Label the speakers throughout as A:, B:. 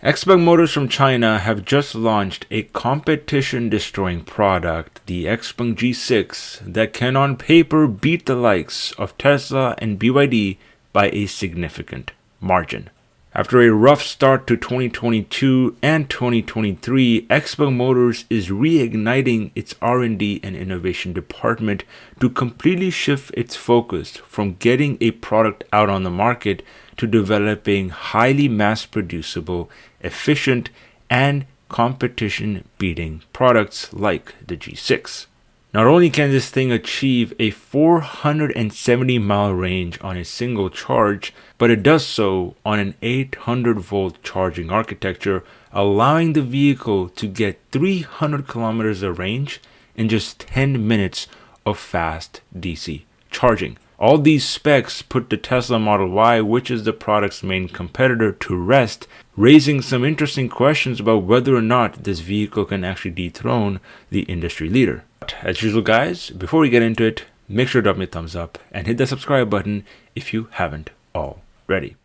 A: Xpeng Motors from China have just launched a competition-destroying product, the Xpeng G6, that can on paper beat the likes of Tesla and BYD by a significant margin. After a rough start to 2022 and 2023, Xpeng Motors is reigniting its R&D and innovation department to completely shift its focus from getting a product out on the market to developing highly mass-producible, efficient, and competition-beating products like the G6. Not only can this thing achieve a 470-mile range on a single charge, but it does so on an 800-volt charging architecture, allowing the vehicle to get 300 kilometers of range in just 10 minutes of fast DC charging. All these specs put the Tesla Model Y, which is the product's main competitor, to rest, raising some interesting questions about whether or not this vehicle can actually dethrone the industry leader. But as usual, guys, before we get into it, make sure to drop me a thumbs up and hit the subscribe button if you haven't already.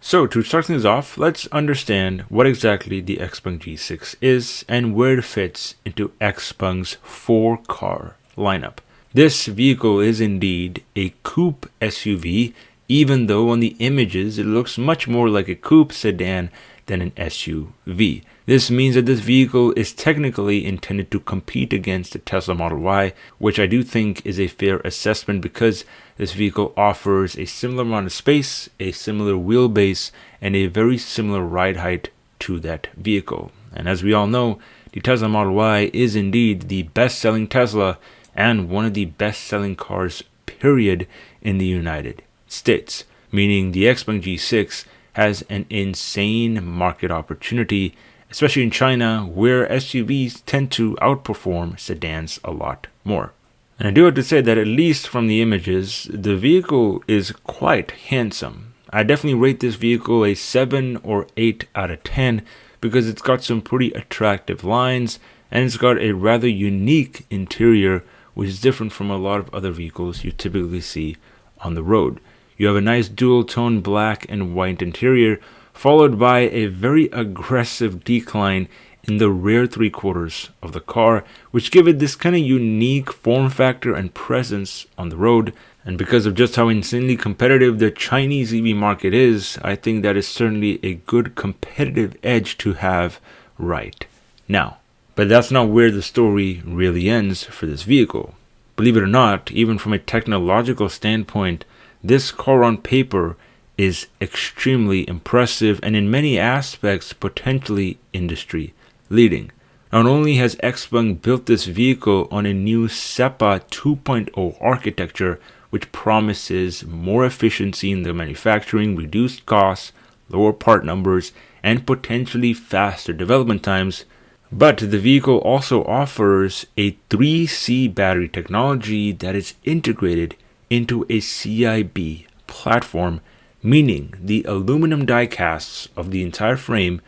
A: So to start things off, let's understand what exactly the Xpeng G6 is and where it fits into Xpeng's 4-car lineup. This vehicle is indeed a coupe SUV, even though on the images it looks much more like a coupe sedan than an SUV. This means that this vehicle is technically intended to compete against the Tesla Model Y, which I do think is a fair assessment because this vehicle offers a similar amount of space, a similar wheelbase, and a very similar ride height to that vehicle. And as we all know, the Tesla Model Y is indeed the best-selling Tesla and one of the best-selling cars, period, in the United States, meaning the Xpeng G6 has an insane market opportunity, especially in China, where SUVs tend to outperform sedans a lot more. And I do have to say that at least from the images, the vehicle is quite handsome. I definitely rate this vehicle a 7 or 8 out of 10 because it's got some pretty attractive lines and it's got a rather unique interior, which is different from a lot of other vehicles you typically see on the road. You have a nice dual-tone black and white interior, followed by a very aggressive decline in the rear 3/4 of the car, which give it this kind of unique form factor and presence on the road. And because of just how insanely competitive the Chinese EV market is, I think that is certainly a good competitive edge to have right now. But that's not where the story really ends for this vehicle. Believe it or not, even from a technological standpoint, this car on paper is extremely impressive and in many aspects potentially industry leading. Not only has Xpeng built this vehicle on a new SEPA 2.0 architecture, which promises more efficiency in the manufacturing, reduced costs, lower part numbers, and potentially faster development times, but the vehicle also offers a 3C battery technology that is integrated into a CIB platform, meaning the aluminum die casts of the entire frame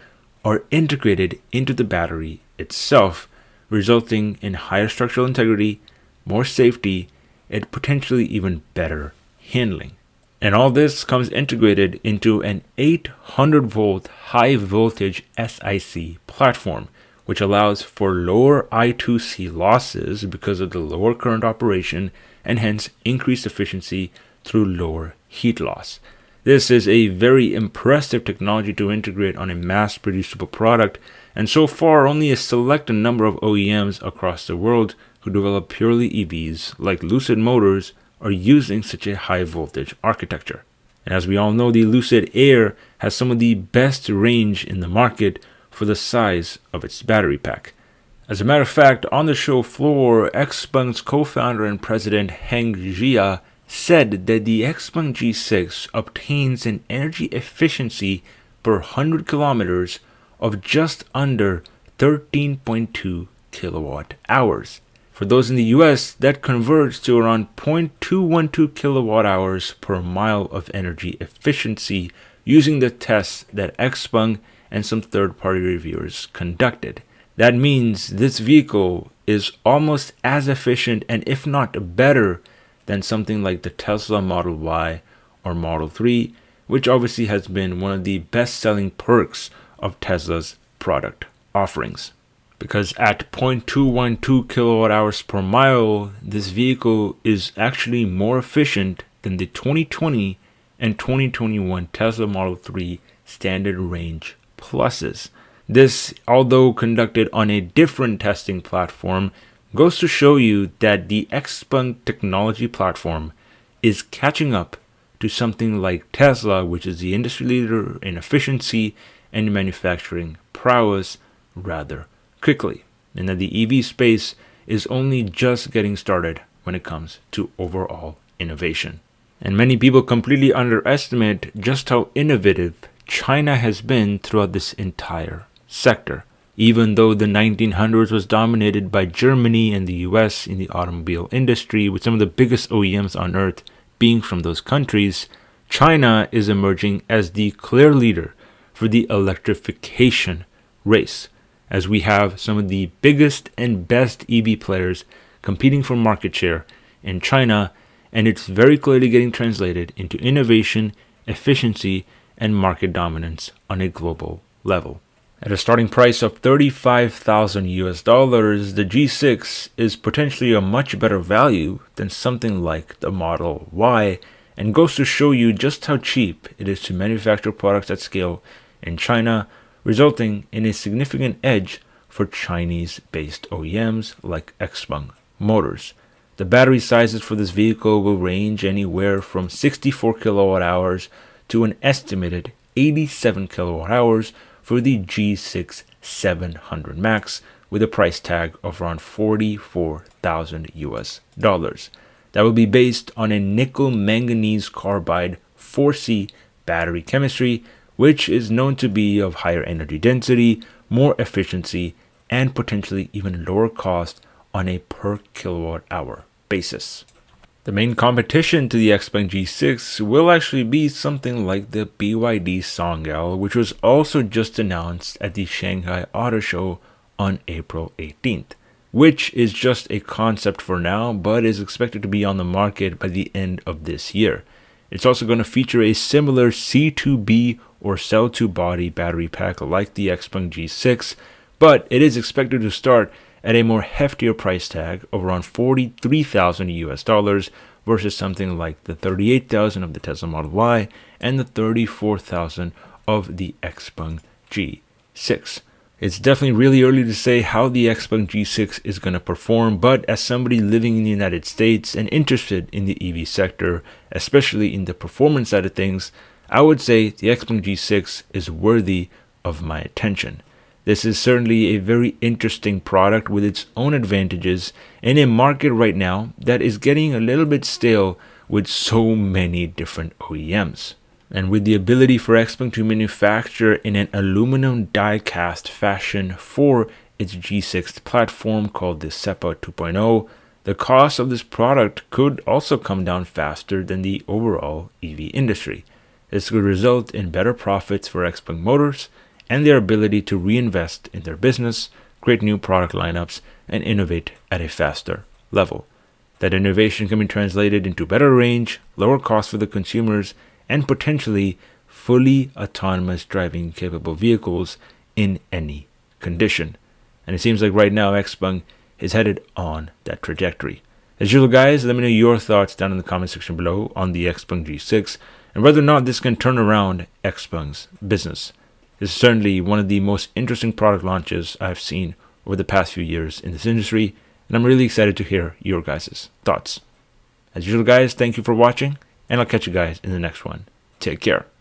A: are integrated into the battery itself, resulting in higher structural integrity, more safety, and potentially even better handling. And all this comes integrated into an 800-volt high-voltage SiC platform, which allows for lower I2C losses because of the lower current operation and hence increased efficiency through lower heat loss. This is a very impressive technology to integrate on a mass-producible product, and so far only a select number of OEMs across the world who develop purely EVs, like Lucid Motors, are using such a high-voltage architecture. And as we all know, the Lucid Air has some of the best range in the market for the size of its battery pack. As a matter of fact, on the show floor, Xpeng's co-founder and president Heng Jia said that the Xpeng G6 obtains an energy efficiency per 100 kilometers of just under 13.2 kilowatt hours. For those in the US, that converts to around 0.212 kilowatt hours per mile of energy efficiency using the tests that Xpeng and some third-party reviewers conducted. That means this vehicle is almost as efficient and if not better than something like the Tesla Model Y or Model 3, which obviously has been one of the best-selling perks of Tesla's product offerings. Because at 0.212 kilowatt hours per mile, this vehicle is actually more efficient than the 2020 and 2021 Tesla Model 3 Standard Range Pluses. This, although conducted on a different testing platform, goes to show you that the Xpeng technology platform is catching up to something like Tesla, which is the industry leader in efficiency and manufacturing prowess, rather quickly, and that the EV space is only just getting started when it comes to overall innovation. And many people completely underestimate just how innovative China has been throughout this entire sector. Even though the 1900s was dominated by Germany and the US in the automobile industry, with some of the biggest OEMs on earth being from those countries, China is emerging as the clear leader for the electrification race, as we have some of the biggest and best EV players competing for market share in China, and it's very clearly getting translated into innovation, efficiency, and market dominance on a global level. At a starting price of $35,000, the G6 is potentially a much better value than something like the Model Y, and goes to show you just how cheap it is to manufacture products at scale in China, resulting in a significant edge for Chinese-based OEMs like Xpeng Motors. The battery sizes for this vehicle will range anywhere from 64 kilowatt hours to an estimated 87 kilowatt hours for the G6 700 Max, with a price tag of around $44,000. That will be based on a nickel manganese carbide 4C battery chemistry, which is known to be of higher energy density, more efficiency, and potentially even lower cost on a per kilowatt hour basis. The main competition to the Xpeng G6 will actually be something like the BYD Songyao, which was also just announced at the Shanghai Auto Show on April 18th, which is just a concept for now, but is expected to be on the market by the end of this year. It's also going to feature a similar C2B or cell-to-body battery pack like the Xpeng G6, but it is expected to start at a more heftier price tag of around $43,000 versus something like the $38,000 of the Tesla Model Y and the $34,000 of the Xpeng G6. It's definitely really early to say how the Xpeng G6 is going to perform, but as somebody living in the United States and interested in the EV sector, especially in the performance side of things, I would say the Xpeng G6 is worthy of my attention. This is certainly a very interesting product with its own advantages in a market right now that is getting a little bit stale with so many different OEMs. And with the ability for Xpeng to manufacture in an aluminum die-cast fashion for its G6 platform called the SEPA 2.0, the cost of this product could also come down faster than the overall EV industry. This could result in better profits for Xpeng Motors and their ability to reinvest in their business, create new product lineups, and innovate at a faster level. That innovation can be translated into better range, lower costs for the consumers, and potentially fully autonomous driving capable vehicles in any condition. And it seems like right now Xpeng is headed on that trajectory. As usual, guys, let me know your thoughts down in the comment section below on the Xpeng G6 and whether or not this can turn around Xpeng's business. This is certainly one of the most interesting product launches I've seen over the past few years in this industry, and I'm really excited to hear your guys' thoughts. As usual, guys, thank you for watching, and I'll catch you guys in the next one. Take care.